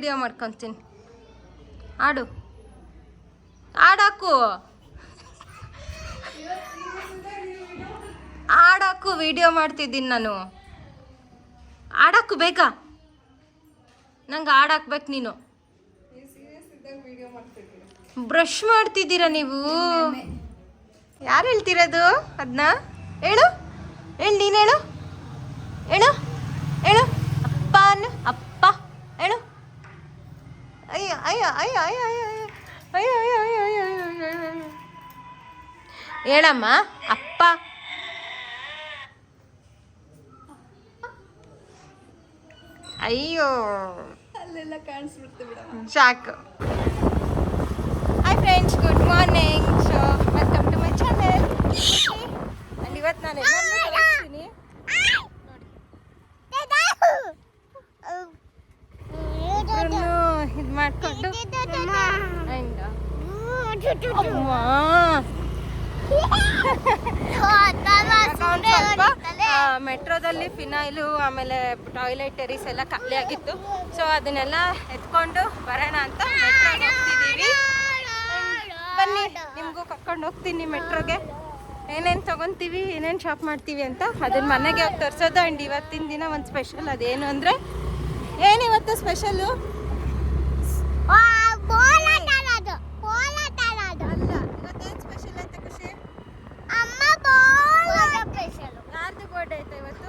Video ಮಾಡ್ಕೊತೀನಿ. ಆಡು ಆಡಾಕು ಆಡಾಕು video ಮಾಡ್ತಿದ್ದೀನಿ ನಾನು. ಆಡಾಕು ಬೇಗ, ನಂಗೆ ಆಡಾಕ್ಬೇಕು. ನೀನು ಬ್ರಷ್ ಮಾಡ್ತಿದ್ದೀರಾ ನೀವು? ಯಾರು ಹೇಳ್ತಿರೋದು ಅದನ್ನ? ಹೇಳು ನೀನು ಹೇಳು ಹೇಳು ಹೇಳು. ಅಪ್ಪ ಅಪ್ಪ ಹೇಳು. ಅಯ್ಯ ಅಯ್ಯ ಅಯ್ಯ ಅಯ್ಯ ಅಯ್ಯ ಅಯ್ಯ ಅಯ್ಯ ಅಯ್ಯ ಅಯ್ಯ ಅಯ್ಯ ಹೇಳಮ್ಮ. ಅಪ್ಪ ಅಯ್ಯೋ ಅಲ್ಲೆಲ್ಲ ಕಾಣಿಸ್ಬಿಡ್ತು ಬಿಡ. ಸಾಕು. Hi friends, good morning. So welcome to my channel. And ಇವತ್ತು ನಾನು ತೋರಿಸ್ತೀನಿ ಇದು ಮಾಡಿಕೊಂಡು ಮೆಟ್ರೋದಲ್ಲಿ ಫಿನೈಲು ಆಮೇಲೆ ಟಾಯ್ಲೆಟರೀಸ್ ಎಲ್ಲ ಖಾಲಿ ಆಗಿತ್ತು. ಸೊ ಅದನ್ನೆಲ್ಲ ಎತ್ಕೊಂಡು ಬರೋಣ ಅಂತ ಮೆಟ್ರೋಗೆ ಹೋಗ್ತಿದ್ದೀವಿ. ಬನ್ನಿ, ನಿಮಗೂ ಕರ್ಕೊಂಡು ಹೋಗ್ತೀನಿ ಮೆಟ್ರೋಗೆ. ಏನೇನು ತೊಗೊತೀವಿ, ಏನೇನು ಶಾಪ್ ಮಾಡ್ತೀವಿ ಅಂತ ಅದನ್ನ ಮನೆಗೆ ಹೋಗಿ ತೋರಿಸೋದು. ಆ್ಯಂಡ್ ಇವತ್ತಿನ ದಿನ ಒಂದು ಸ್ಪೆಷಲ್. ಅದೇನು ಅಂದರೆ, ಏನಿವತ್ತು ಸ್ಪೆಷಲ್ಲು ಅಲ್ಲ. ಇವತ್ತೇನು ಸ್ಪೆಷಲ್ ಅಂತ ಖುಷಿ? ಯಾರ್ದು ಬರ್ಡೇ ಆಯ್ತಾ ಇವತ್ತು?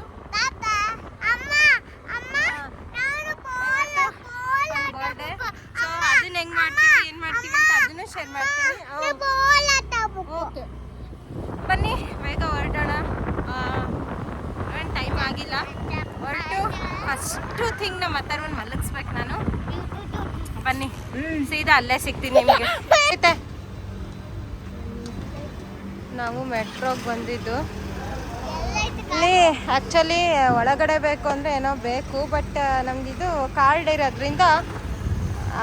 ಬರ್ಡೇ. ಸೊ ಅದನ್ನ ಹೆಂಗ್ ಮಾಡ್ತೀವಿ, ಏನು ಮಾಡ್ತೀವಿ ಅಂತ ಅದನ್ನು ಶೇರ್ ಮಾಡ್ತೀನಿ. ಓಕೆ, ಬನ್ನಿ ಬೇಗ ಹೊರಡೋಣ. ಟೈಮ್ ಆಗಿಲ್ಲ. ಹೊರಟು ಫಸ್ಟು ಥಿಂಗ್ ನಮ್ಮ ಅತ್ತರವನ್ನು ಮಲಗಿಸ್ಬೇಕು ನಾನು. ಬನ್ನಿ, ಸೀದಾ ಅಲ್ಲೇ ಸಿಗ್ತೀನಿ ನಿಮಗೆ. ನಾವು ಮೆಟ್ರೋಗೆ ಬಂದಿದ್ದು. ಇಲ್ಲಿ ಆ್ಯಕ್ಚುಲಿ ಒಳಗಡೆ ಬೇಕು ಅಂದರೆ ಏನೋ ಬೇಕು, ಬಟ್ ನಮಗಿದು ಕಾರ್ಡ್ ಇರೋದ್ರಿಂದ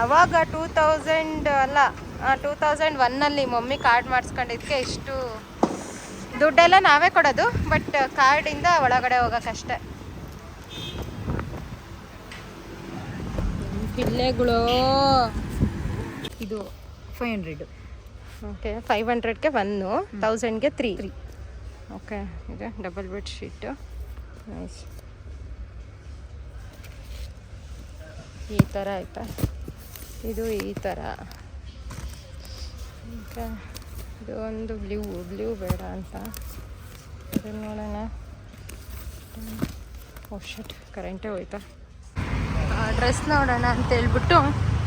ಆವಾಗ 2001 ಮಮ್ಮಿ ಕಾರ್ಡ್ ಮಾಡಿಸ್ಕೊಂಡಿದ್ದಕ್ಕೆ ಇಷ್ಟು ದುಡ್ಡೆಲ್ಲ ನಾವೇ ಕೊಡೋದು, ಬಟ್ ಕಾರ್ಡಿಂದ ಒಳಗಡೆ ಹೋಗೋಕ್ಕಷ್ಟೆ. ಪಿಲ್ಲೆಗಳು ಇದು 500. ಓಕೆ, 500ಗೆ 1, 1000ಗೆ 3. ಓಕೆ, ಇದೆ ಡಬಲ್ ಬೆಡ್ ಶೀಟು. ನೈಸ್. ಈ ಥರ ಆಯಿತಾ? ಇದು ಈ ಥರ. ಓಕೆ, ಇದು ಒಂದು ಬ್ಲೂ ಬೇಡ ಅಂತ ಇದನ್ನು ನೋಡೋಣ. ಶಟ್, ಕರೆಂಟೇ ಹೋಯ್ತಾ? ಡ್ರೆಸ್ ನೋಡೋಣ ಅಂತ ಹೇಳ್ಬಿಟ್ಟು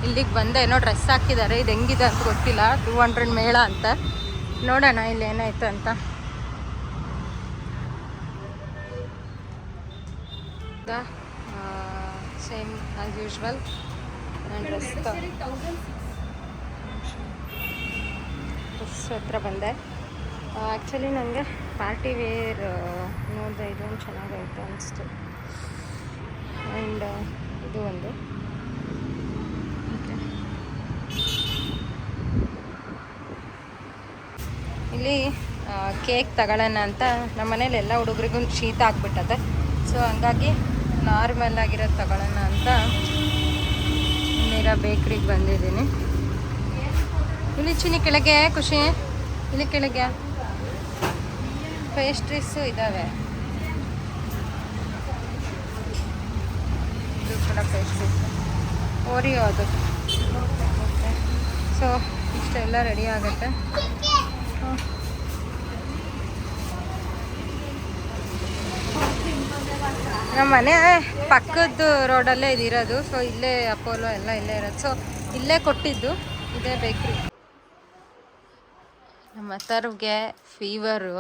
ಇಲ್ಲಿಗೆ ಬಂದೆ. ಏನೋ ಡ್ರೆಸ್ ಹಾಕಿದ್ದಾರೆ, ಇದು ಹೆಂಗಿದೆ ಅಂತ ಗೊತ್ತಿಲ್ಲ. 200 ಮೇಳ ಅಂತ. ನೋಡೋಣ ಇಲ್ಲಿ ಏನಾಯ್ತು ಅಂತ. ಸೇಮ್ ಆ್ಯಸ್ ಯೂಶ್ವಲ್ ನಾನು ಡ್ರೆಸ್ ಹತ್ರ ಬಂದೆ. ಆ್ಯಕ್ಚುಲಿ ನನಗೆ ಪಾರ್ಟಿ ವೇರ್ ನೋಡಿದೆ, ಇದೊಂದು ಚೆನ್ನಾಗೈತೆ ಅನಿಸ್ತು. ಆ್ಯಂಡ್ ಇದು ಒಂದು ಇಲ್ಲಿ ಕೇಕ್ ತಗೊಳ್ಳೋಣ ಅಂತ. ನಮ್ಮ ಮನೇಲಿ ಎಲ್ಲ ಹುಡುಗರಿಗೂ ಶೀತ ಆಗ್ಬಿಟ್ಟದೆ. ಸೊ ಹಂಗಾಗಿ ನಾರ್ಮಲ್ ಆಗಿರೋದು ತಗೊಳ್ಳೋಣ ಅಂತ ಮೀರಾ ಬೇಕ್ರಿಗೆ ಬಂದಿದ್ದೀನಿ. ಇಲ್ಲಿ ಚಿನ್ನಿ ಕೆಳಗೆ ಖುಷಿ, ಇಲ್ಲಿ ಕೆಳಗೆ ಪೇಸ್ಟ್ರೀಸು ಇದ್ದಾವೆ. ಇದು ಕೂಡ ಪೇಸ್ಟ್ರೀಸ್, ಓರಿಯೋ ಅದು. ಓಕೆ, ಸೊ ಇಷ್ಟೆಲ್ಲ ರೆಡಿ ಆಗುತ್ತೆ. ನಮ್ಮ ಮನೆ ಪಕ್ಕದ ರೋಡಲ್ಲೇ ಇದಿರೋದು. ಸೊ ಇಲ್ಲೇ ಅಪೋಲೋ ಎಲ್ಲ ಇಲ್ಲೇ ಇರೋದು. ಸೊ ಇಲ್ಲೇ ಕೊಟ್ಟಿದ್ದು ಇದೇ ಬೇಕ್ರಿ. ನಮ್ಮ ಅತ್ತರ್ಗೆ ಫೀವರು.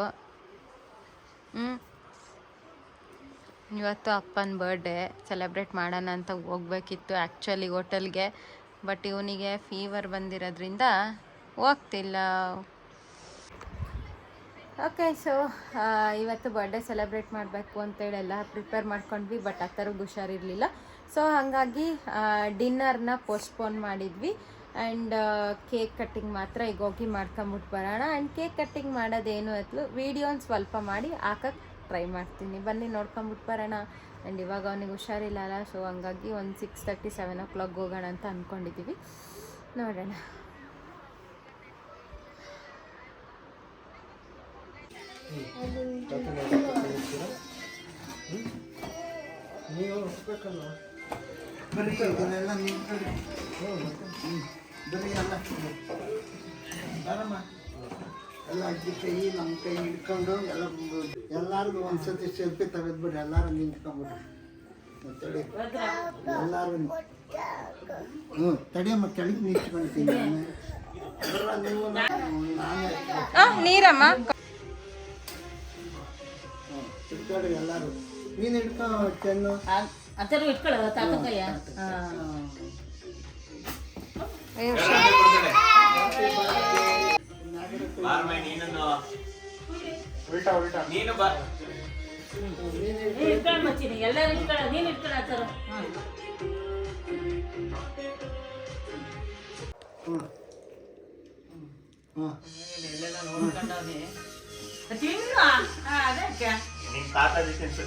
ಇವತ್ತು ಅಪ್ಪನ ಬರ್ಡೇ ಸೆಲೆಬ್ರೇಟ್ ಮಾಡೋಣ ಅಂತ ಹೋಗ್ಬೇಕಿತ್ತು ಆ್ಯಕ್ಚುಲಿ ಹೋಟೆಲ್ಗೆ, ಬಟ್ ಇವನಿಗೆ ಫೀವರ್ ಬಂದಿರೋದ್ರಿಂದ ಹೋಗ್ತಿಲ್ಲ. ಓಕೆ, ಸೊ ಇವತ್ತು ಬರ್ಡೇ ಸೆಲೆಬ್ರೇಟ್ ಮಾಡಬೇಕು ಅಂತೇಳಿ ಎಲ್ಲ ಪ್ರಿಪೇರ್ ಮಾಡ್ಕೊಂಡ್ವಿ, ಬಟ್ ಆ ಥರದ್ದು ಹುಷಾರಿರಲಿಲ್ಲ. ಸೊ ಹಾಗಾಗಿ ಡಿನ್ನರ್ನ ಪೋಸ್ಟ್ಪೋನ್ ಮಾಡಿದ್ವಿ. ಆ್ಯಂಡ್ ಕೇಕ್ ಕಟ್ಟಿಂಗ್ ಮಾತ್ರ ಈಗ ಹೋಗಿ ಮಾಡ್ಕೊಂಬಿಟ್ಟು ಬರೋಣ. ಆ್ಯಂಡ್ ಕೇಕ್ ಕಟ್ಟಿಂಗ್ ಮಾಡೋದೇನು ಅತ್ಲು ವೀಡಿಯೋನ ಸ್ವಲ್ಪ ಮಾಡಿ ಹಾಕಕ್ಕೆ ಟ್ರೈ ಮಾಡ್ತೀನಿ. ಬನ್ನಿ ನೋಡ್ಕೊಂಬಿಟ್ಟು ಬರೋಣ. ಆ್ಯಂಡ್ ಇವಾಗ ಅವನಿಗೆ ಹುಷಾರಿಲ್ಲ, ಸೊ ಹಂಗಾಗಿ ಒಂದು 6:30 7 o'clock ಹೋಗೋಣ ಅಂತ ಅಂದ್ಕೊಂಡಿದ್ದೀವಿ. ನೋಡೋಣ. ಬರೀ ಇದನ್ನೆಲ್ಲ ನಿಮ್ಮ ಕಡೆ ಬರೀ ಎಲ್ಲ ಬರಮ್ಮ ಎಲ್ಲ ಅಜ್ಜಿ ಕೈ ನಮ್ಮ ಕೈ ಹಿಡ್ಕೊಂಡು ಎಲ್ಲರಿಗೂ ಒಂದ್ಸತಿ ಸೆಲ್ಫಿ ತೆಗೆದ್ಬಿಡ್ರಿ. ಎಲ್ಲರೂ ನಿಂತ್ಕೊಂಡ್ಬಿಡ್ರಿ ತಡಿ, ಎಲ್ಲರೂ ತಡಿಯಮ್ಮ, ಕೆಳಗೆ ನಿಂತ್ಕೊಳ್ತೀನಿ ನೀವು. ನೀರಮ್ಮ ಹಿಡ್ಕೊಳ್ರಿ ಎಲ್ಲರೂ. ನೀನು ಹಿಡ್ಕೊ ಚೆನ್ನು. ಅಂತಾರು ಇಟ್ಕೊಳ್ಳೋ ತಾತಕ್ಕಯ್ಯ. ಇಟ್ಕೊಳ್ಳ ಮಚ್ಚಿನಿ, ಎಲ್ಲರೂ ಇಟ್ಕೊಳ್ಳ, ನೀನು ಇಟ್ಕೊಳ್ಳ ಅಂತಾರು. ತಿನ್ನು ಅದಕ್ಕೆ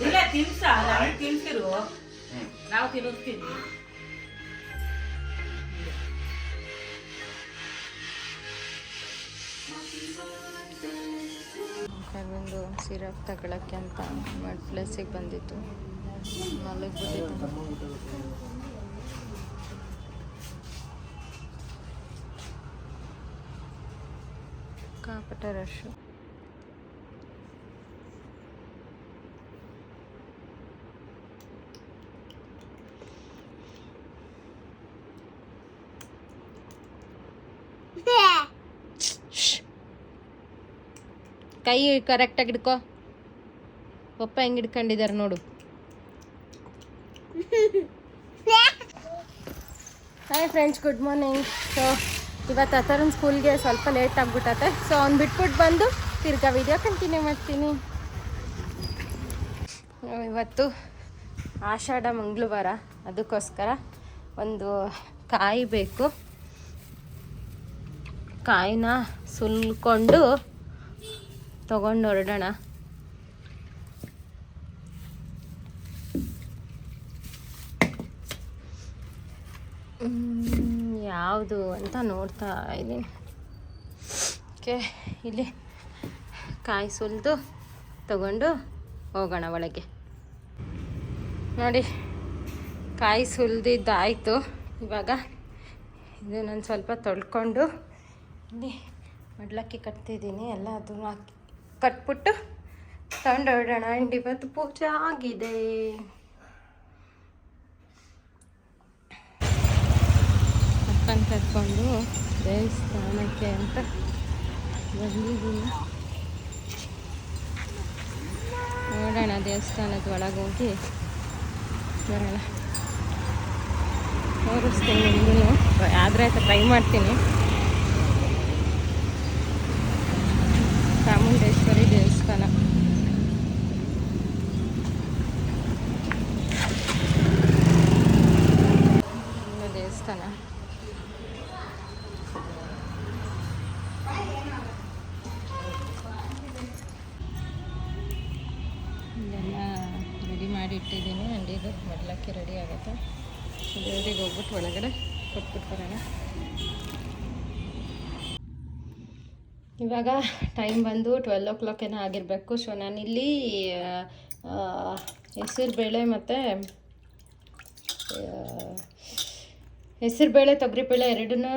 ಇಲ್ಲ ತಿನ್ಸ, ನಮಗೆ ತಿನ್ಸಿರು, ನಾವು ತಿನ್ನಿಸ್ತೀವಿ. ಒಂದು ಸಿರಪ್ ತಗೊಳಕ್ಕೆ ಅಂತ ಮಡ್ ಪ್ಲೇಸಿಗೆ ಬಂದಿತ್ತು. ಮಲಗಿಬಿಟ್ಟಿತ್ತು. ಕಾಪಟ ರಶ್ಶು. ಕೈ ಕರೆಕ್ಟಾಗಿ ಹಿಡ್ಕೊ. ಪಪ್ಪ ಹೆಂಗೆ ಹಿಡ್ಕೊಂಡಿದ್ದಾರೆ ನೋಡು. Hi friends, good morning. So ಇವತ್ತು ಅಥರನ್ ಸ್ಕೂಲ್ಗೆ ಸ್ವಲ್ಪ ಲೇಟ್ ಆಗಿಬಿಟ್ಟತೆ. ಸೊ ಅವ್ನು ಬಿಟ್ಬಿಟ್ಟು ಬಂದು ತಿರ್ಗಾ ವಿಡಿಯೋ ಕಂಟಿನ್ಯೂ ಮಾಡ್ತೀನಿ. ಇವತ್ತು ಆಷಾಢ ಮಂಗಳವಾರ, ಅದಕ್ಕೋಸ್ಕರ ಒಂದು ಕಾಯಿ ಬೇಕು. ಕಾಯಿನ ಸುಲ್ಕೊಂಡು ತಗೊಂಡು ಹೊರಡೋಣ. ಯಾವುದು ಅಂತ ನೋಡ್ತಾ ಇದ್ದೀನಿ. ಓಕೆ, ಇಲ್ಲಿ ಕಾಯಿ ಸುಲಿದು ತಗೊಂಡು ಹೋಗೋಣ ಒಳಗೆ. ನೋಡಿ, ಕಾಯಿ ಸುಲಿದಿದ್ದಾಯಿತು. ಇವಾಗ ಇದು ನಾನು ಸ್ವಲ್ಪ ತೊಳ್ಕೊಂಡು ಇಲ್ಲಿ ಮಡ್ಲಕ್ಕಿ ಕಟ್ತಿದ್ದೀನಿ. ಎಲ್ಲ ಅದನ್ನು ಹಾಕಿ ಕಟ್ಬಿಟ್ಟು ತಗೊಂಡು ಹೊರಡೋಣ. ಆ್ಯಂಡ್ ಇವತ್ತು ಪೂಜೆ ಆಗಿದೆ. ಅಪ್ಪನ ಕರ್ಕೊಂಡು ದೇವಸ್ಥಾನಕ್ಕೆ ಅಂತ ಬಂದಿದ್ದೀನಿ. ನೋಡೋಣ, ದೇವಸ್ಥಾನದ ಒಳಗೆ ಹೋಗಿ ಬರೋಣ. ತೋರಿಸ್ತೀನಿ ನಿಮಗೂ, ಆದರೆ ಟ್ರೈ ಮಾಡ್ತೀನಿ. ಚಾಮುಂಡೇಶ್ವರಿ ದೇವಸ್ಥಾನ. ದೇವಸ್ಥಾನ ಇದೆಲ್ಲ ರೆಡಿ ಮಾಡಿ ಇಟ್ಟಿದ್ದೀನಿ. ಆ್ಯಂಡ್ ಇದು ಮಡ್ಲಕ್ಕಿ ರೆಡಿ ಆಗುತ್ತೆ. ದೇವರಿಗೆ ಹೋಗ್ಬಿಟ್ಟು ಒಳಗಡೆ ಕೊಟ್ಬಿಟ್ಟು ಬರೋಣ. ಇವಾಗ ಟೈಮ್ ಬಂದು 12 o'clock ಏನೋ ಆಗಿರಬೇಕು. ಸೊ ನಾನಿಲ್ಲಿ ಹೆಸರುಬೇಳೆ ಮತ್ತು ಹೆಸರುಬೇಳೆ ತೊಗರಿಬೇಳೆ ಎರಡನ್ನೂ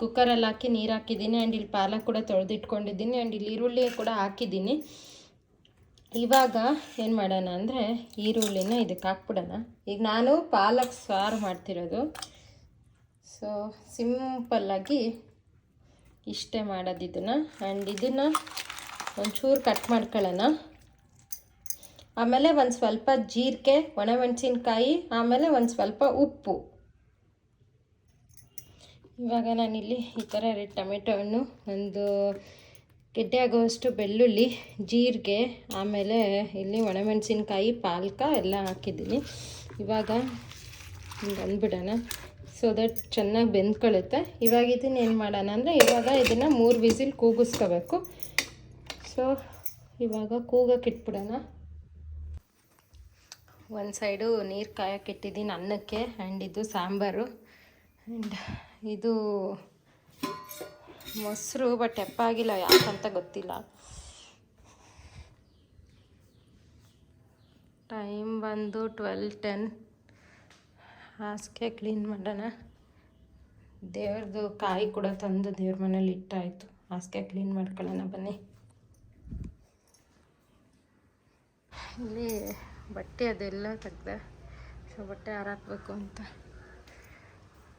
ಕುಕ್ಕರಲ್ಲಿ ಹಾಕಿ ನೀರು ಹಾಕಿದ್ದೀನಿ. ಆ್ಯಂಡ್ ಇಲ್ಲಿ ಪಾಲಕ್ ಕೂಡ ತೊಳೆದಿಟ್ಕೊಂಡಿದ್ದೀನಿ. ಆ್ಯಂಡ್ ಇಲ್ಲಿ ಈರುಳ್ಳಿ ಕೂಡ ಹಾಕಿದ್ದೀನಿ. ಇವಾಗ ಏನು ಮಾಡೋಣ ಅಂದರೆ ಈರುಳ್ಳಿನ ಇದಕ್ಕೆ ಹಾಕ್ಬಿಡೋಣ. ಈಗ ನಾನು ಪಾಲಕ್ ಸಾರು ಮಾಡ್ತಿರೋದು. ಸೊ ಸಿಂಪಲ್ಲಾಗಿ ಇಷ್ಟೇ ಮಾಡೋದು ಇದನ್ನು. ಆ್ಯಂಡ್ ಇದನ್ನು ಒಂಚೂರು ಕಟ್ ಮಾಡ್ಕೊಳ್ಳೋಣ. ಆಮೇಲೆ ಒಂದು ಸ್ವಲ್ಪ ಜೀರಿಗೆ, ಒಣಮೆಣಸಿನ್ಕಾಯಿ, ಆಮೇಲೆ ಒಂದು ಸ್ವಲ್ಪ ಉಪ್ಪು. ಇವಾಗ ನಾನಿಲ್ಲಿ ಈ ಥರ ಟೊಮೆಟೊ ಹಣ್ಣು, ಒಂದು ಗೆಡ್ಡೆ ಆಗೋವಷ್ಟು ಬೆಳ್ಳುಳ್ಳಿ, ಜೀರಿಗೆ, ಆಮೇಲೆ ಇಲ್ಲಿ ಒಣಮೆಣಸಿನ್ಕಾಯಿ, ಪಾಲಕ ಎಲ್ಲ ಹಾಕಿದ್ದೀನಿ. ಇವಾಗ ಹಿಂಗೆ ಅಂದ್ಬಿಡೋಣ. ಸೊ ದಟ್ ಚೆನ್ನಾಗಿ ಬೆಂದ್ಕೊಳ್ಳುತ್ತೆ. ಇವಾಗ ಇದನ್ನು ಏನು ಮಾಡೋಣ ಅಂದರೆ ಇವಾಗ ಇದನ್ನು 3 ವಿಸಿಲ್ ಕೂಗಿಸ್ಕೋಬೇಕು. ಸೊ ಇವಾಗ ಕೂಗಕ್ಕೆ ಇಟ್ಬಿಡೋಣ. ಒಂದು ಸೈಡು ನೀರು ಕಾಯಕ್ಕೆ ಇಟ್ಟಿದ್ದೀನಿ ಅನ್ನಕ್ಕೆ. ಆ್ಯಂಡ್ ಇದು ಸಾಂಬಾರು. ಆ್ಯಂಡ್ ಇದು ಮೊಸರು, ಬಟ್ ಎಪ್ಪಾಗಿಲ್ಲ, ಯಾಕಂತ ಗೊತ್ತಿಲ್ಲ. ಟೈಮ್ ಬಂದು 12:10. ಹಾಸಿಗೆ ಕ್ಲೀನ್ ಮಾಡೋಣ. ದೇವ್ರದ್ದು ಕಾಯಿ ಕೂಡ ತಂದು ದೇವ್ರ ಮನೇಲಿ ಇಟ್ಟಾಯಿತು. ಹಾಸಿಗೆ ಕ್ಲೀನ್ ಮಾಡ್ಕೊಳ್ಳೋಣ ಬನ್ನಿ. ಇಲ್ಲಿ ಬಟ್ಟೆ ಅದೆಲ್ಲ ತೆಗ್ದೆ. ಸೊ ಬಟ್ಟೆ ಹಾರಾಕಬೇಕು ಅಂತ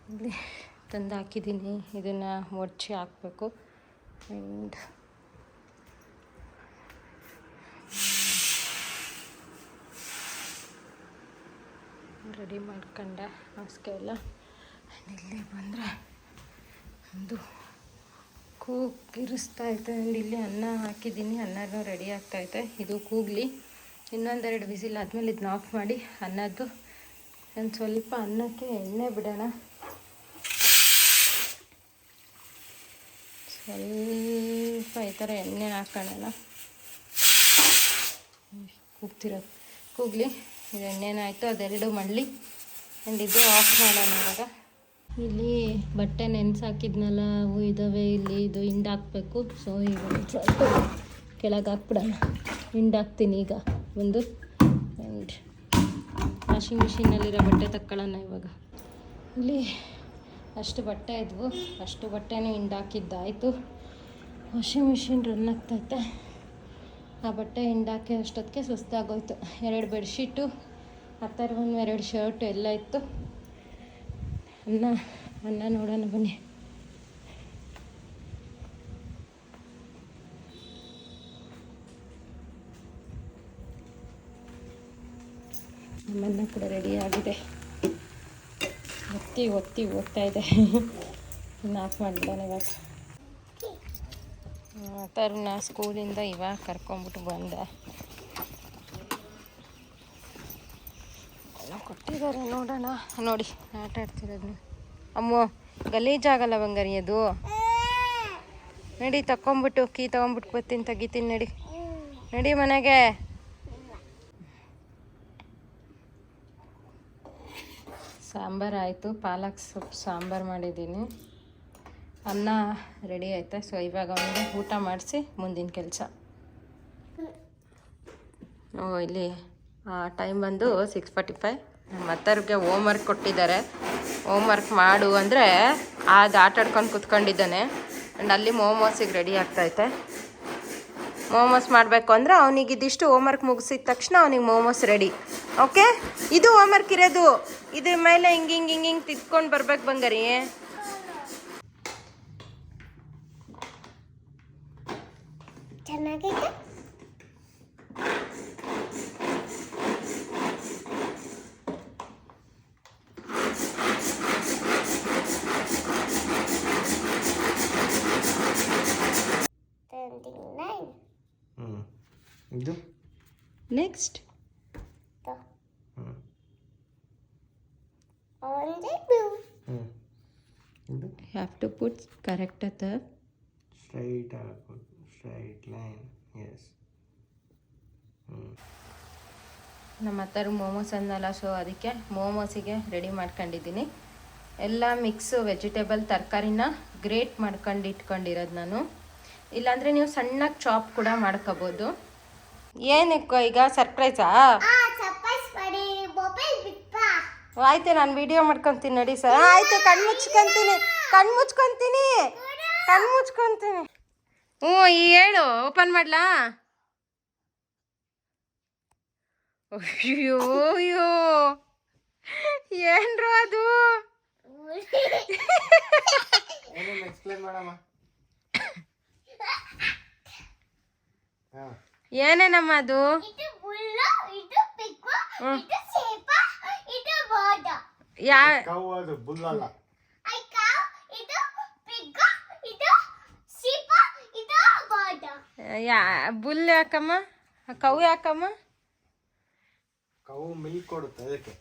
ಇಲ್ಲಿ ತಂದು ಹಾಕಿದ್ದೀನಿ. ಇದನ್ನು ಒಡ್ಚಿ ಹಾಕಬೇಕು. ಆ್ಯಂಡ್ ರೆಡಿ ಮಾಡ್ಕೊಂಡೆ ಹಾಸಿಗೆ ಎಲ್ಲ. ಇಲ್ಲಿ ಬಂದರೆ ಒಂದು ಕೂಗಿರಿಸ್ತೈತೆ. ಆ್ಯಂಡ್ ಇಲ್ಲಿ ಅನ್ನ ಹಾಕಿದ್ದೀನಿ, ಅನ್ನನೂ ರೆಡಿ ಆಗ್ತಾಯಿದೆ. ಇದು ಕೂಗಲಿ, ಇನ್ನೊಂದೆರಡು ವಿಸಿಲ್ ಆದಮೇಲೆ ಇದನ್ನ ಆಫ್ ಮಾಡಿ ಅನ್ನದ್ದು ಒಂದು ಸ್ವಲ್ಪ ಅನ್ನಕ್ಕೆ ಎಣ್ಣೆ ಬಿಡೋಣ. ಸ್ವಲ್ಪ ಈ ಥರ ಎಣ್ಣೆ ಹಾಕೋಣ. ಕೂಗಲಿ, ಇದು ಎಣ್ಣೆನಾಯಿತು, ಅದೆರಡು ಮಾಡಲಿ. ಆ್ಯಂಡ್ ಇದು ಆಫ್ ಮಾಡೋಣ ಇವಾಗ. ಇಲ್ಲಿ ಬಟ್ಟೆ ನೆನೆಸಾಕಿದ್ನಲ್ಲ, ಅವು ಇದ್ದಾವೆ ಇಲ್ಲಿ. ಇದು ಹಿಂಡಾಕಬೇಕು. ಸೊ ಈಗ ಸ್ವಲ್ಪ ಕೆಳಗೆ ಹಾಕ್ಬಿಡೋಣ. ಹಿಂಡಾಕ್ತೀನಿ ಈಗ ಒಂದು. ಆ್ಯಂಡ್ ವಾಷಿಂಗ್ ಮಿಷಿನಲ್ಲಿರೋ ಬಟ್ಟೆ ತಕ್ಕೊಳ್ಳೋಣ ಇವಾಗ. ಇಲ್ಲಿ ಅಷ್ಟು ಬಟ್ಟೆ ಇದ್ವು, ಅಷ್ಟು ಬಟ್ಟೆನೂ ಹಿಂಡಾಕಿದ್ದಾಯಿತು. ವಾಷಿಂಗ್ ಮಿಷಿನ್ ರನ್ ಆಗ್ತೈತೆ. ಆ ಬಟ್ಟೆ ಹಿಂಡಾಕಿ ಅಷ್ಟೊತ್ತಿಗೆ ಸುಸ್ತಾಗೋಯ್ತು. 2 ಬೆಡ್ಶೀಟು, ಆ ಥರ 2 ಶರ್ಟು ಎಲ್ಲ ಇತ್ತು. ಅನ್ನ ನೋಡೋಣ ಬನ್ನಿ. ನಮ್ಮನ್ನ ಕೂಡ ರೆಡಿ ಆಗಿದೆ. ಒತ್ತಿ ಓದ್ತಾ ಇದೆ. ಇನ್ನು ಆಫ್ ಮಾಡಿಬಿಡೋಣ ಇವಾಗ. ತರುಣ ಸ್ಕೂಲಿಂದ ಇವಾಗ ಕರ್ಕೊಂಬಿಟ್ಟು ಬಂದೆ. ಎಲ್ಲ ಕೊಟ್ಟಿದ್ದಾರೆ ನೋಡೋಣ. ನೋಡಿ ಆಟ ಆಡ್ತಿರೋದು. ಅಮ್ಮ ಗಲೀಜಾಗಲ್ಲ ಬಂಗಾರಿ ಅದು. ನಡಿ ತಗೊಂಬಿಟ್ಟು ಕೀ ತೊಗೊಂಬಿಟ್ಟು ಬರ್ತೀನಿ, ತೆಗಿತೀನಿ. ನಡಿ ಮನೆಗೆ. ಸಾಂಬಾರು ಆಯಿತು, ಪಾಲಕ್ ಸೊಪ್ಪು ಸಾಂಬಾರು ಮಾಡಿದ್ದೀನಿ. ಅನ್ನ ರೆಡಿ ಆಯ್ತಾ. ಸೊ ಇವಾಗ ಒಂದು ಊಟ ಮಾಡಿಸಿ ಮುಂದಿನ ಕೆಲಸ. ಇಲ್ಲಿ ಟೈಮ್ ಬಂದು 6:45. ನಮ್ಮ ಅತ್ತವ್ರಿಗೆ ಹೋಮ್ವರ್ಕ್ ಕೊಟ್ಟಿದ್ದಾರೆ. ಹೋಮ್ವರ್ಕ್ ಮಾಡು ಅಂದರೆ ಅದು ಆಟ ಆಡ್ಕೊಂಡು ಕೂತ್ಕೊಂಡಿದ್ದಾನೆ. ಆ್ಯಂಡ್ ಅಲ್ಲಿ ಮೋಮೋಸಿಗೆ ರೆಡಿ ಆಗ್ತೈತೆ. ಮೋಮೋಸ್ ಮಾಡಬೇಕು ಅಂದರೆ ಅವನಿಗೆ ಇದಿಷ್ಟು ಹೋಮ್ವರ್ಕ್ ಮುಗಿಸಿದ ತಕ್ಷಣ ಅವನಿಗೆ ಮೋಮೋಸ್ ರೆಡಿ. ಓಕೆ, ಇದು ಹೋಮ್ವರ್ಕ್ ಇರೋದು. ಇದ್ರ ಮೇಲೆ ಹಿಂಗೆ ತಿದ್ಕೊಂಡು ಬರ್ಬೇಕು ಬಂಗಾರಿ. ಚೆನ್ನಾಗೈತೆ. ಇದು next have to put correct at the straight line. Yes. ನಮ್ಮ ಹತ್ತಾರು ಮೋಮೋಸ್ ಅನ್ನಲ್ಲ. ಸೊ ಅದಕ್ಕೆ ಮೋಮೋಸಿಗೆ ರೆಡಿ ಮಾಡ್ಕೊಂಡಿದ್ದೀನಿ. ಎಲ್ಲ ಮಿಕ್ಸು ವೆಜಿಟೇಬಲ್ ತರಕಾರಿನ ಗ್ರೇಟ್ ಮಾಡ್ಕೊಂಡು ಇಟ್ಕೊಂಡಿರೋದು ನಾನು. ಇಲ್ಲಾಂದರೆ ನೀವು ಸಣ್ಣಗೆ ಚಾಪ್ ಕೂಡ ಮಾಡ್ಕೋಬೋದು. ಏನಕ್ಕೆ ಈಗ ಸರ್ಪ್ರೈಸಾ? ಆಯ್ತು, ನಾನು ವಿಡಿಯೋ ಮಾಡ್ಕೊತೀನಿ ನಡಿ ಸರ್. ಆಯಿತು, ಕಣ್ಣು ಮುಚ್ಕೊತೀನಿ. ಹ್ಞೂ ಹೇಳು, ಓಪನ್ ಮಾಡಲಾ? ಅಯ್ಯೋ ಏನ್ರು ಅದು? ಎಕ್ಸ್ಪ್ಲೇನ್ ಮಾಡಮ್ಮ. ಏನೇನಮ್ಮ ಅದು? ಬುಲ್ ಯಾಕಮ್ಮ? ಕೌ ಯಾಕಮ್ಮ? ಕೌ ಮಿಲ್ಕ್ ಕೊಡುತ್ತೆ ಅದಕ್ಕೆ.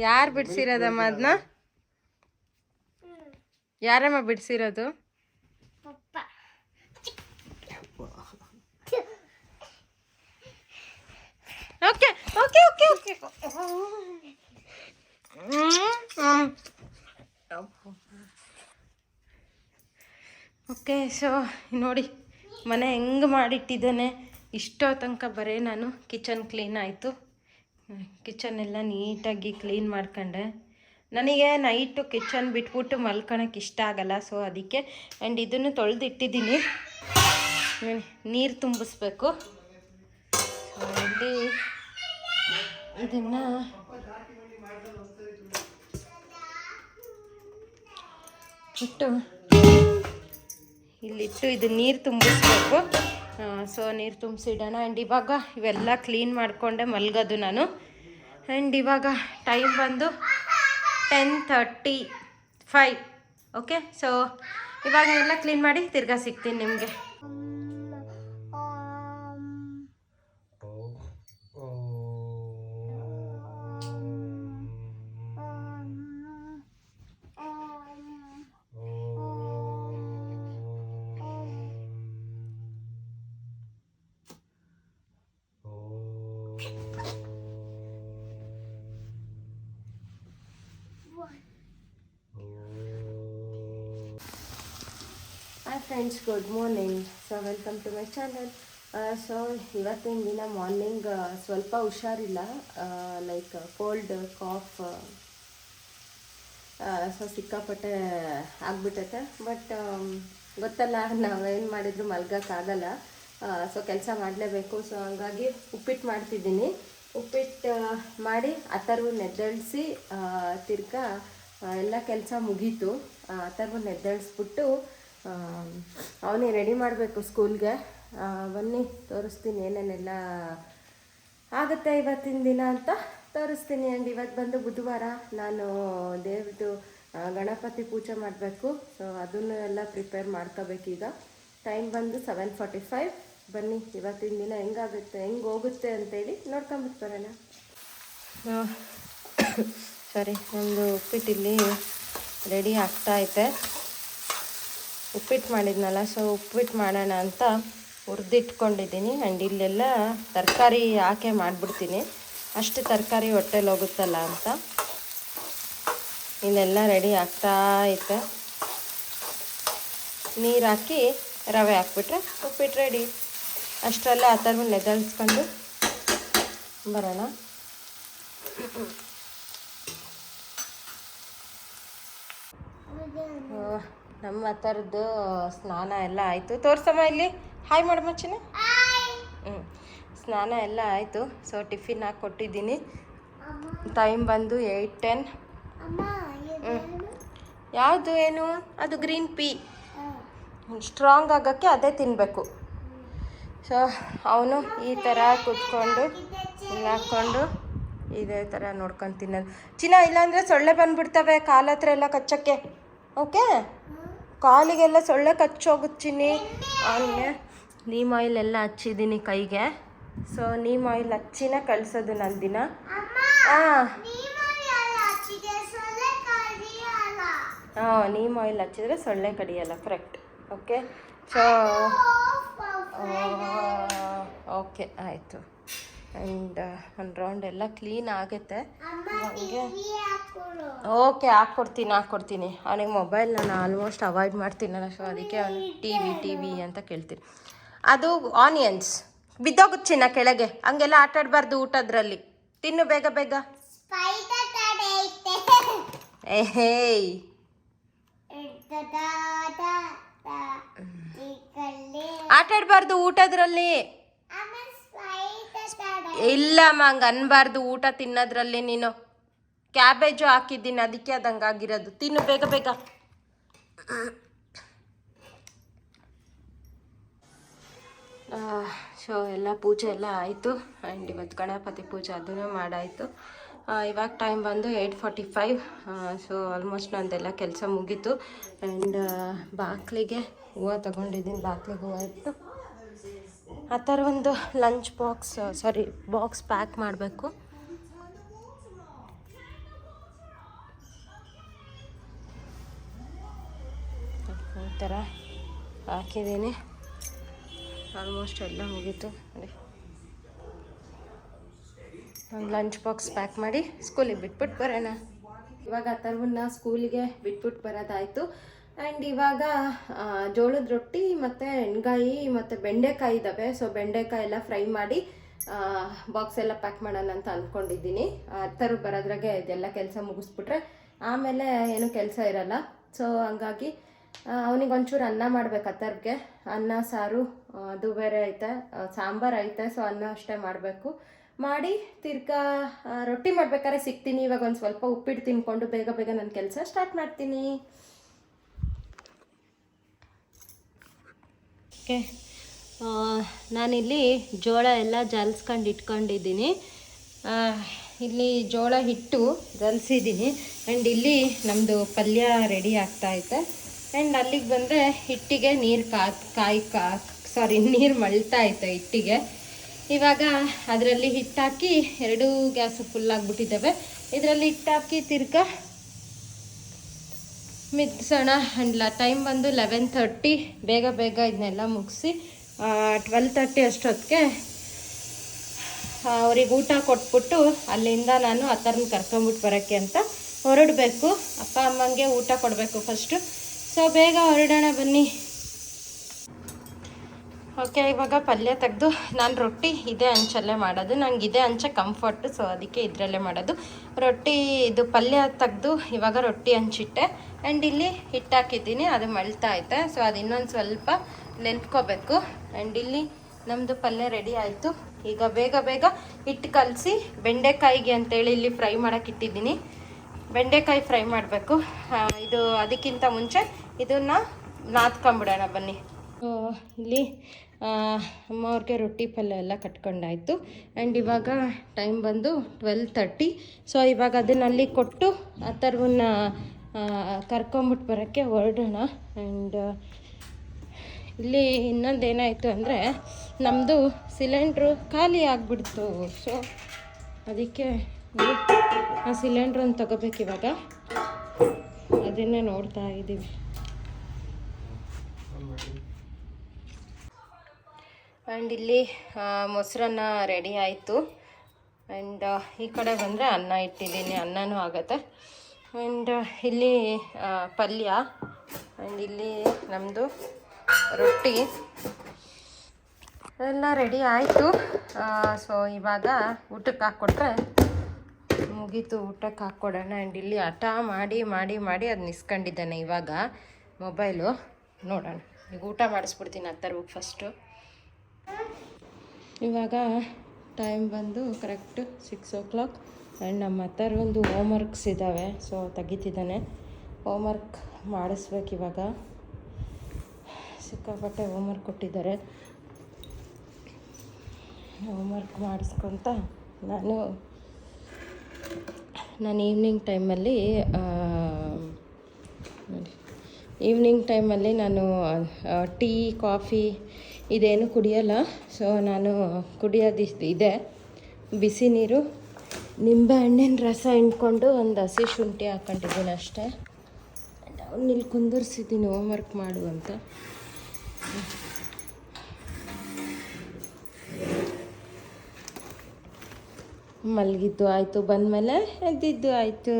ಯಾರು ಬಿಡಿಸಿರೋದಮ್ಮ ಅದನ್ನ? ಯಾರಮ್ಮ ಬಿಡಿಸಿರೋದು? Okay okay okay okay okay. So ನೋಡಿ ಮನೆ ಹೆಂಗೆ ಮಾಡಿಟ್ಟಿದ್ದಾನೆ. ಇಷ್ಟೋ ತನಕ ಬರೀ ನಾನು ಕಿಚನ್ ಕ್ಲೀನ್ ಆಯಿತು. ಕಿಚನ್ ಎಲ್ಲ ನೀಟಾಗಿ ಕ್ಲೀನ್ ಮಾಡ್ಕೊಂಡೆ. ನನಗೆ ನೈಟು ಕಿಚನ್ ಬಿಟ್ಬಿಟ್ಟು ಮಲ್ಕೊಳಕ್ಕೆ ಇಷ್ಟ ಆಗಲ್ಲ. ಸೊ ಅದಕ್ಕೆ ಆ್ಯಂಡ್ ಇದನ್ನು ತೊಳೆದಿಟ್ಟಿದ್ದೀನಿ, ನೀರು ತುಂಬಿಸ್ಬೇಕು. ಸೊ ಇಲ್ಲಿ ಇದನ್ನು ಇಟ್ಟು ಇಲ್ಲಿಟ್ಟು ಇದು ನೀರು ತುಂಬಿಸ್ಬೇಕು. ಸೊ ನೀರು ತುಂಬಿಸಿಡೋಣ. ಆ್ಯಂಡ್ ಇವಾಗ ಇವೆಲ್ಲ ಕ್ಲೀನ್ ಮಾಡಿಕೊಂಡೆ ಮಲ್ಗೋದು ನಾನು. ಆ್ಯಂಡ್ ಇವಾಗ ಟೈಮ್ ಬಂದು 10:35. ಓಕೆ. ಸೊ ಇವಾಗ ಎಲ್ಲ ಕ್ಲೀನ್ ಮಾಡಿ ತಿರ್ಗಾ ಸಿಗ್ತೀನಿ ನಿಮಗೆ. Hi friends, good morning. So welcome to my channel. So ಇವತ್ತಿನ ದಿನ ಮಾರ್ನಿಂಗ್ ಸ್ವಲ್ಪ ಹುಷಾರಿಲ್ಲ, ಲೈಕ್ ಕೋಲ್ಡ್ ಕಾಫ್ ಸೊ ಸಿಕ್ಕಾಪಟ್ಟೆ ಆಗ್ಬಿಟ್ಟೈತೆ. ಬಟ್ ಗೊತ್ತಲ್ಲ, ನಾವೇನು ಮಾಡಿದ್ರು ಮಲ್ಗೋಕ್ಕಾಗಲ್ಲ. ಸೊ ಕೆಲಸ ಮಾಡಲೇಬೇಕು. ಸೊ ಹಂಗಾಗಿ ಉಪ್ಪಿಟ್ಟು ಮಾಡ್ತಿದ್ದೀನಿ. ಉಪ್ಪಿಟ್ಟು ಮಾಡಿ ಅಥರ್ವನ್ನ ಎದ್ದೇಳಿಸಿ ತಿರ್ಗಾ ಎಲ್ಲ ಕೆಲಸ ಮುಗೀತು. ಅಥರ್ವನ್ನ ಎದ್ದೇಳಿಸ್ಬಿಟ್ಟು ಅವನಿಗೆ ರೆಡಿ ಮಾಡಬೇಕು ಸ್ಕೂಲ್ಗೆ. ಬನ್ನಿ ತೋರಿಸ್ತೀನಿ ಏನೇನೆಲ್ಲ ಆಗುತ್ತೆ ಇವತ್ತಿನ ದಿನ ಅಂತ ತೋರಿಸ್ತೀನಿ. ಆ್ಯಂಡ್ ಇವತ್ತು ಬಂದು ಬುಧವಾರ, ನಾನು ದೇವ್ರದ್ದು ಗಣಪತಿ ಪೂಜೆ ಮಾಡಬೇಕು. ಸೊ ಅದನ್ನು ಎಲ್ಲ ಪ್ರಿಪೇರ್ ಮಾಡ್ಕೋಬೇಕೀಗ. ಟೈಮ್ ಬಂದು 7:45. ಬನ್ನಿ ಇವತ್ತಿನ ದಿನ ಹೆಂಗಾಗುತ್ತೆ, ಹೆಂಗೆ ಹೋಗುತ್ತೆ ಅಂತೇಳಿ ನೋಡ್ಕೊಂಬಿಟ್ಟು ಬರೋಣ. ಸರಿ, ನಮ್ಮದು ಉಪ್ಪಿಟ್ಟಿಲ್ಲಿ ರೆಡಿ ಆಗ್ತಾಯಿದೆ. ಉಪ್ಪಿಟ್ಟು ಮಾಡಿದ್ನಲ್ಲ, ಸೊ ಉಪ್ಪಿಟ್ಟು ಮಾಡೋಣ ಅಂತ ಹುರಿದಿಟ್ಕೊಂಡಿದ್ದೀನಿ. ಆ್ಯಂಡ್ ಇಲ್ಲೆಲ್ಲ ತರಕಾರಿ ಹಾಕಿ ಮಾಡಿಬಿಡ್ತೀನಿ, ಅಷ್ಟು ತರಕಾರಿ ಹೊಟ್ಟೆಲಿ ಹೋಗುತ್ತಲ್ಲ ಅಂತ. ಇಲ್ಲೆಲ್ಲ ರೆಡಿ ಆಗ್ತಾ ಐತೆ. ನೀರು ಹಾಕಿ ರವೆ ಹಾಕ್ಬಿಟ್ರೆ ಉಪ್ಪಿಟ್ಟು ರೆಡಿ. ಅಷ್ಟರಲ್ಲೇ ಆ ಥರ ನೆದಲ್ಸ್ಕೊಂಡು ಬರೋಣ. ನಮ್ಮ ಥರದ್ದು ಸ್ನಾನ ಎಲ್ಲ ಆಯಿತು. ತೋರ್ಸಮ್ಮ ಇಲ್ಲಿ, ಹಾಯ್ ಮಾಡಮ್ಮ ಚಿನ್ನ. ಸ್ನಾನ ಎಲ್ಲ ಆಯಿತು. ಸೊ ಟಿಫಿನ್ ಹಾಕಿ ಕೊಟ್ಟಿದ್ದೀನಿ. ಟೈಮ್ ಬಂದು 8:10. ಯಾವುದು ಏನು ಅದು ಗ್ರೀನ್ ಪೀ, ಸ್ಟ್ರಾಂಗ್ ಆಗೋಕ್ಕೆ ಅದೇ ತಿನ್ನಬೇಕು. ಸೊ ಅವನು ಈ ಥರ ಕೂತ್ಕೊಂಡು ಹಿಂಗೆ ಹಾಕ್ಕೊಂಡು ಇದೇ ಥರ ನೋಡ್ಕೊಂಡು ತಿನ್ನೋದು. ಚಿನ್ನ, ಇಲ್ಲಾಂದರೆ ಸೊಳ್ಳೆ ಬಂದುಬಿಡ್ತವೆ ಕಾಲ ಹತ್ರ ಎಲ್ಲ ಕಚ್ಚೋಕ್ಕೆ. ಓಕೆ, ಕಾಲಿಗೆಲ್ಲ ಸೊಳ್ಳೆ ಕಚ್ಚೋಗುತ್ತೆ ಚಿನ್ನಿ. ಅವನಿಗೆ ನೀಮ್ ಆಯಿಲ್ ಎಲ್ಲ ಹಚ್ಚಿದ್ದೀನಿ ಕೈಗೆ. ಸೊ ನೀಮ್ ಆಯಿಲ್ ಹಚ್ಚಿನ ಕಳಿಸೋದು ನನ್ನ ದಿನ. ನೀಮ್ ಆಯಿಲ್ ಹಚ್ಚಿದ್ರೆ ಸೊಳ್ಳೆ ಕಡಿಯಲ್ಲ. ಕರೆಕ್ಟ್. ಓಕೆ. ಸೊ ಓಕೆ ಆಯಿತು. ಆ್ಯಂಡ್ ಒಂದು ರೌಂಡ್ ಎಲ್ಲ ಕ್ಲೀನ್ ಆಗುತ್ತೆ. ಹಂಗೆ ಓಕೆ, ಹಾಕ್ಕೊಡ್ತೀನಿ. ಅವನಿಗೆ ಮೊಬೈಲ್ ನಾನು ಆಲ್ಮೋಸ್ಟ್ ಅವಾಯ್ಡ್ ಮಾಡ್ತೀನಲ್ಲ, ಸೊ ಅದಕ್ಕೆ ಅವನು ಟಿ ವಿ ಅಂತ ಕೇಳ್ತೀನಿ. ಅದು ಆನಿಯನ್ಸ್ ಬಿದ್ದೋಗುತ್ತೆ ಚಿನ್ನ ಕೆಳಗೆ, ಹಂಗೆಲ್ಲ ಆಟ ಆಡಬಾರ್ದು ಊಟದ್ರಲ್ಲಿ. ತಿನ್ನು ಬೇಗ ಬೇಗ. ಏಯ್ ಆಟ ಆಡಬಾರ್ದು ಊಟದ್ರಲ್ಲಿ. ಇಲ್ಲಮ್ಮ, ಹಂಗೆ ಅನ್ಬಾರ್ದು ಊಟ ತಿನ್ನೋದ್ರಲ್ಲಿ. ನೀನು ಕ್ಯಾಬೇಜು ಹಾಕಿದ್ದೀನಿ, ಅದಕ್ಕೆ ಅದು ಹಂಗಾಗಿರೋದು. ತಿನ್ನು ಬೇಗ ಬೇಗ. ಸೊ ಎಲ್ಲ ಪೂಜೆ ಎಲ್ಲ ಆಯಿತು. ಆ್ಯಂಡ್ ಇವತ್ತು ಗಣಪತಿ ಪೂಜೆ ಅದನ್ನು ಮಾಡಾಯಿತು. ಇವಾಗ ಟೈಮ್ ಬಂದು 8:45. ಸೊ ಆಲ್ಮೋಸ್ಟ್ ನಂದೆಲ್ಲ ಕೆಲಸ ಮುಗೀತು. ಆ್ಯಂಡ್ ಬಾಗಿಲಿಗೆ ಹೂವು ತೊಗೊಂಡಿದ್ದೀನಿ. ಬಾಗಿಲಿಗೆ ಹೂವು ಇಟ್ಟು ಆ ಥರ ಒಂದು ಲಂಚ್ ಬಾಕ್ಸ್ ಪ್ಯಾಕ್ ಮಾಡಬೇಕು. ಈ ಥರ ಹಾಕಿದ್ದೀನಿ. ಆಲ್ಮೋಸ್ಟ್ ಎಲ್ಲ ಮುಗೀತು ನೋಡಿ. ಲಂಚ್ ಬಾಕ್ಸ್ ಪ್ಯಾಕ್ ಮಾಡಿ ಸ್ಕೂಲಿಗೆ ಬಿಟ್ಬಿಟ್ಟು ಬರೋಣ. ಇವಾಗ ಅಥರ್ವನ್ನ ಸ್ಕೂಲಿಗೆ ಬಿಟ್ಬಿಟ್ಟು ಬರೋದಾಯಿತು. ಆ್ಯಂಡ್ ಇವಾಗ ಜೋಳದ ರೊಟ್ಟಿ ಮತ್ತು ಎಣ್ಗಾಯಿ ಮತ್ತು ಬೆಂಡೆಕಾಯಿ ಇದ್ದಾವೆ. ಸೊ ಬೆಂಡೆಕಾಯಿ ಎಲ್ಲ ಫ್ರೈ ಮಾಡಿ ಬಾಕ್ಸ್ ಎಲ್ಲ ಪ್ಯಾಕ್ ಮಾಡೋಣ ಅಂತ ಅಂದ್ಕೊಂಡಿದ್ದೀನಿ. ಅಥರ್ವ ಬರೋದ್ರಾಗೆ ಇದೆಲ್ಲ ಕೆಲಸ ಮುಗಿಸ್ಬಿಟ್ರೆ ಆಮೇಲೆ ಏನೂ ಕೆಲಸ ಇರಲ್ಲ. ಸೊ ಹಂಗಾಗಿ ಅವನಿಗೆ ಒಂಚೂರು ಅನ್ನ ಮಾಡ್ಬೇಕು. ಅಥರ್ವ್ಗೆ ಅನ್ನ ಸಾರು ಅದು ಬೇರೆ ಐತೆ, ಸಾಂಬಾರು ಐತೆ. ಸೊ ಅನ್ನ ಅಷ್ಟೇ ಮಾಡಬೇಕು. ಮಾಡಿ ತಿರ್ಗಾ ರೊಟ್ಟಿ ಮಾಡ್ಬೇಕಾದ್ರೆ ಸಿಗ್ತೀನಿ. ಇವಾಗ ಒಂದು ಸ್ವಲ್ಪ ಉಪ್ಪಿಟ್ಟು ತಿನ್ಕೊಂಡು ಬೇಗ ಬೇಗ ನನ್ನ ಕೆಲಸ ಸ್ಟಾರ್ಟ್ ಮಾಡ್ತೀನಿ. ಓಕೆ, ನಾನಿಲ್ಲಿ ಜೋಳ ಎಲ್ಲ ಜಲ್ಸ್ಕೊಂಡು ಇಟ್ಕೊಂಡಿದ್ದೀನಿ. ಇಲ್ಲಿ ಜೋಳ ಹಿಟ್ಟು ಜಲ್ಸಿದ್ದೀನಿ. ಆ್ಯಂಡ್ ಇಲ್ಲಿ ನಮ್ಮದು ಪಲ್ಯ ರೆಡಿ ಆಗ್ತಾಯಿದೆ. ಆ್ಯಂಡ್ ಅಲ್ಲಿಗೆ ಬಂದರೆ ಹಿಟ್ಟಿಗೆ ನೀರು ಮಳ್ತಾ ಐತೆ ಹಿಟ್ಟಿಗೆ. ಇವಾಗ ಅದರಲ್ಲಿ ಹಿಟ್ಟಾಕಿ 2 ಗ್ಯಾಸು ಫುಲ್ ಆಗಿಬಿಟ್ಟಿದ್ದಾವೆ. ಇದರಲ್ಲಿ ಹಿಟ್ಟಾಕಿ ತಿರ್ಗಾ ಮಿಕ್ಸೋಣ. ಆ್ಯಂಡ್ ಟೈಮ್ ಬಂದು 11:30. ಬೇಗ ಬೇಗ ಇದನ್ನೆಲ್ಲ ಮುಗಿಸಿ 12:30 ಅಷ್ಟೊತ್ತಿಗೆ ಅವ್ರಿಗೆ ಊಟ ಕೊಟ್ಬಿಟ್ಟು ಅಲ್ಲಿಂದ ನಾನು ಅಥರ್ವನ್ನ ಕರ್ಕೊಂಬಿಟ್ಟು ಬರೋಕ್ಕೆ ಅಂತ ಹೊರಡಬೇಕು. ಅಪ್ಪ ಅಮ್ಮಂಗೆ ಊಟ ಕೊಡಬೇಕು ಫಸ್ಟು. ಸೊ ಬೇಗ ಹೊರಡೋಣ ಬನ್ನಿ. ಓಕೆ, ಇವಾಗ ಪಲ್ಯ ತೆಗೆದು ನಾನು ರೊಟ್ಟಿ ಇದೇ ಹಂಚಲ್ಲೇ ಮಾಡೋದು. ನಂಗೆ ಇದೇ ಹಂಚ ಕಂಫರ್ಟು. ಸೊ ಅದಕ್ಕೆ ಇದರಲ್ಲೇ ಮಾಡೋದು. ರೊಟ್ಟಿ ಇದು ಪಲ್ಯ ತೆಗೆದು ಇವಾಗ ರೊಟ್ಟಿ ಹಂಚಿಟ್ಟೆ. ಆ್ಯಂಡ್ ಇಲ್ಲಿ ಹಿಟ್ಟು ಹಾಕಿದ್ದೀನಿ, ಅದು ಮಳ್ತಾ ಐತೆ. ಸೊ ಅದು ಇನ್ನೊಂದು ಸ್ವಲ್ಪ ನೆನ್ಕೋಬೇಕು. ಆ್ಯಂಡ್ ಇಲ್ಲಿ ನಮ್ಮದು ಪಲ್ಯ ರೆಡಿ ಆಯಿತು. ಈಗ ಬೇಗ ಬೇಗ ಹಿಟ್ಟು ಕಲಸಿ ಬೆಂಡೆಕಾಯಿಗೆ ಅಂತೇಳಿ ಇಲ್ಲಿ ಫ್ರೈ ಮಾಡೋಕೆ ಇಟ್ಟಿದ್ದೀನಿ. ಬೆಂಡೆಕಾಯಿ ಫ್ರೈ ಮಾಡಬೇಕು. ಇದು ಅದಕ್ಕಿಂತ ಮುಂಚೆ ಇದನ್ನು ನಾದ್ಕೊಂಬಿಡೋಣ ಬನ್ನಿ. ಇಲ್ಲಿ ಅಮ್ಮವ್ರಿಗೆ ರೊಟ್ಟಿ ಪಲ್ಯ ಎಲ್ಲ ಕಟ್ಕೊಂಡಾಯಿತು. ಆ್ಯಂಡ್ ಇವಾಗ ಟೈಮ್ ಬಂದು 12:30. ಸೊ ಇವಾಗ ಅದನ್ನಲ್ಲಿ ಕೊಟ್ಟು ಅಥರ್ವನ್ನ ಕರ್ಕೊಂಬಿಟ್ಟು ಬರೋಕ್ಕೆ ಹೊರಡೋಣ. ಆ್ಯಂಡ್ ಇಲ್ಲಿ ಇನ್ನೊಂದು ಏನಾಯಿತು ಅಂದರೆ ನಮ್ಮದು ಸಿಲಿಂಡ್ರು ಖಾಲಿ ಆಗಿಬಿಡ್ತು. ಸೊ ಅದಕ್ಕೆ ಆ ಸಿಲಿಂಡ್ರನ್ನು ತಗೋಬೇಕು ಇವಾಗ. ಅದನ್ನೇ ನೋಡ್ತಾ ಇದ್ದೀವಿ. ಆ್ಯಂಡ್ ಇಲ್ಲಿ ಮೊಸರನ್ನ ರೆಡಿ ಆಯಿತು. ಆ್ಯಂಡ್ ಈ ಕಡೆ ಬಂದರೆ ಅನ್ನ ಇಟ್ಟಿದ್ದೀನಿ, ಅನ್ನನೂ ಆಗುತ್ತೆ. ಆ್ಯಂಡ್ ಇಲ್ಲಿ ಪಲ್ಯ. ಆ್ಯಂಡ್ ಇಲ್ಲಿ ನಮ್ಮದು ರೊಟ್ಟಿ ಎಲ್ಲ ರೆಡಿ ಆಯಿತು. ಸೊ ಇವಾಗ ಊಟಕ್ಕೆ ಹಾಕ್ಕೊಟ್ರೆ ಮುಗೀತು. ಊಟಕ್ಕೆ ಹಾಕ್ಕೊಡೋಣ. ಆ್ಯಂಡ್ ಇಲ್ಲಿ ಹಠ ಮಾಡಿ ಮಾಡಿ ಮಾಡಿ ಅದನ್ನ ಇಸ್ಕೊಂಡಿದ್ದಾನೆ ಇವಾಗ ಮೊಬೈಲು. ನೋಡೋಣ, ಈಗ ಊಟ ಮಾಡಿಸ್ಬಿಡ್ತೀನಿ ಅಥರ್ವಗೆ ಫಸ್ಟು. ಇವಾಗ ಟೈಮ್ ಬಂದು ಕರೆಕ್ಟು 6 o'clock. ಆ್ಯಂಡ್ ನಮ್ಮ ಅಥರ್ವಂದು ಹೋಮ್ವರ್ಕ್ಸ್ ಇದ್ದಾವೆ. ಸೊ ತೆಗಿತಿದ್ದಾನೆ. ಹೋಮ್ವರ್ಕ್ ಮಾಡಿಸ್ಬೇಕು ಇವಾಗ. ಸಿಕ್ಕಾಪಟ್ಟೆ ಹೋಮ್ವರ್ಕ್ ಕೊಟ್ಟಿದ್ದಾರೆ. ಹೋಮ್ವರ್ಕ್ ಮಾಡಿಸ್ಕೊತ ನಾನು ಈವ್ನಿಂಗ್ ಟೈಮಲ್ಲಿ ನಾನು ಟೀ ಕಾಫಿ ಇದೇನು ಕುಡಿಯೋಲ್ಲ. ಸೊ ನಾನು ಕುಡಿಯೋದು ಇದೆ ಬಿಸಿ ನೀರು, ನಿಂಬೆ ಹಣ್ಣಿನ ರಸ ಹಿಂಡ್ಕೊಂಡು ಒಂದು ಹಸಿ ಶುಂಠಿ ಹಾಕ್ಕೊಂಡಿದ್ದೀನಿ ಅಷ್ಟೇ. ಅವ್ನು ಇಲ್ಲಿ ಕುಂದರ್ಸಿದ್ದೀನಿ ಹೋಮ್ವರ್ಕ್ ಮಾಡು ಅಂತ. ಮಲಗಿದ್ದು ಆಯಿತು, ಬಂದಮೇಲೆ ಎದ್ದಿದ್ದು ಆಯಿತು.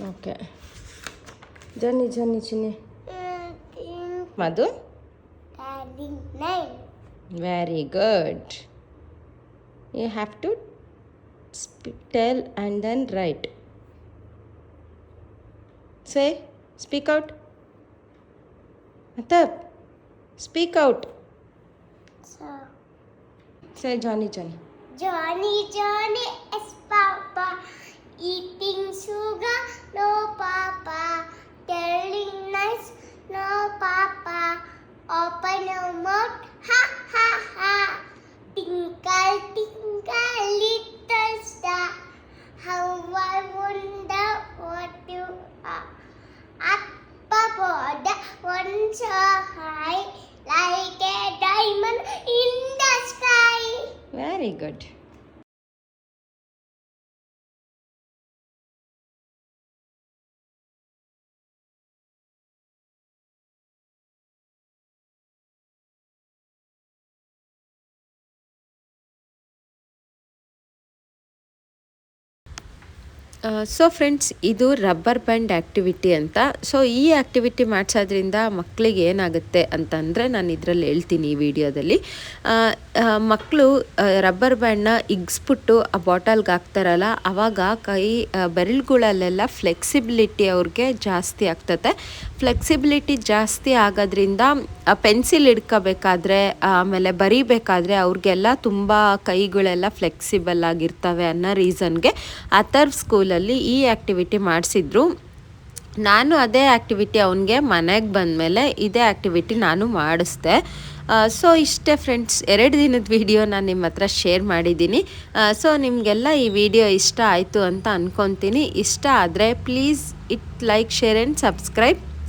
Okay, Janni Chinni Madhu. Very good. You have to tell and then write. Say, speak out. Atab, speak out. So, say Johnny. Johnny is Papa, eating sugar, no Papa, telling nice, no Papa, open your mouth, ha ha ha, twinkle twinkle little star, how I wonder what you are. Up above the one so high, like a diamond in the sky. Very good. So friends, ಇದು rubber band activity ಅಂತ. So ಈ activity ಮಾಡಿಸೋದ್ರಿಂದ ಮಕ್ಕಳಿಗೆ ಏನಾಗುತ್ತೆ ಅಂತಂದರೆ, ನಾನು ಇದರಲ್ಲಿ ಹೇಳ್ತೀನಿ ಈ ವಿಡಿಯೋದಲ್ಲಿ. ಮಕ್ಕಳು ರಬ್ಬರ್ ಬ್ಯಾಂಡ್ನ ಇಗ್ಸ್ಬಿಟ್ಟು ಆ ಬಾಟಲ್ಗೆ ಹಾಕ್ತಾರಲ್ಲ, ಆವಾಗ ಕೈ ಬೆರಳುಗಳಲ್ಲೆಲ್ಲ ಫ್ಲೆಕ್ಸಿಬಿಲಿಟಿ ಅವ್ರಿಗೆ ಜಾಸ್ತಿ ಆಗ್ತದೆ. ಫ್ಲೆಕ್ಸಿಬಿಲಿಟಿ ಜಾಸ್ತಿ ಆಗೋದ್ರಿಂದ ಪೆನ್ಸಿಲ್ ಹಿಡ್ಕೋಬೇಕಾದ್ರೆ, ಆಮೇಲೆ ಬರೀಬೇಕಾದ್ರೆ ಅವ್ರಿಗೆಲ್ಲ ತುಂಬ ಕೈಗಳೆಲ್ಲ ಫ್ಲೆಕ್ಸಿಬಲ್ ಆಗಿರ್ತವೆ ಅನ್ನೋ ರೀಸನ್ಗೆ ಅಥರ್ವ್ ಸ್ಕೂಲಲ್ಲಿ ಈ ಆ್ಯಕ್ಟಿವಿಟಿ ಮಾಡಿಸಿದ್ರು. ನಾನು ಅದೇ ಆ್ಯಕ್ಟಿವಿಟಿ ಅವನಿಗೆ ಮನೆಗೆ ಬಂದಮೇಲೆ ಇದೇ ಆ್ಯಕ್ಟಿವಿಟಿ ನಾನು ಮಾಡಿಸ್ದೆ. ಸೊ ಇಷ್ಟೇ ಫ್ರೆಂಡ್ಸ್, 2 ದಿನದ ವಿಡಿಯೋ ನಾನು ನಿಮ್ಮ ಹತ್ರ ಶೇರ್ ಮಾಡಿದ್ದೀನಿ. ಸೊ ನಿಮಗೆಲ್ಲ ಈ ವಿಡಿಯೋ ಇಷ್ಟ ಆಯಿತು ಅಂತ ಅಂದ್ಕೊತೀನಿ. ಇಷ್ಟ ಆದರೆ please like, share and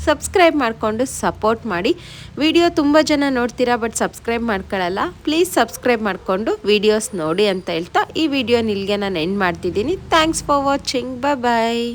subscribe ಮಾಡಿಕೊಂಡು ಸಪೋರ್ಟ್ ಮಾಡಿ. ವಿಡಿಯೋ ತುಂಬ ಜನ ನೋಡ್ತೀರಾ, ಬಟ್ ಸಬ್ಸ್ಕ್ರೈಬ್ ಮಾಡ್ಕೊಳ್ಳಲ್ಲ. ಪ್ಲೀಸ್ ಸಬ್ಸ್ಕ್ರೈಬ್ ಮಾಡಿಕೊಂಡು ವೀಡಿಯೋಸ್ ನೋಡಿ ಅಂತ ಹೇಳ್ತಾ ಈ ವಿಡಿಯೋ ಇಲ್ಲಿಗೆ ನಾನು ಎಂಡ್ ಮಾಡ್ತಿದ್ದೀನಿ. Thanks for watching. ಬಾಯ್.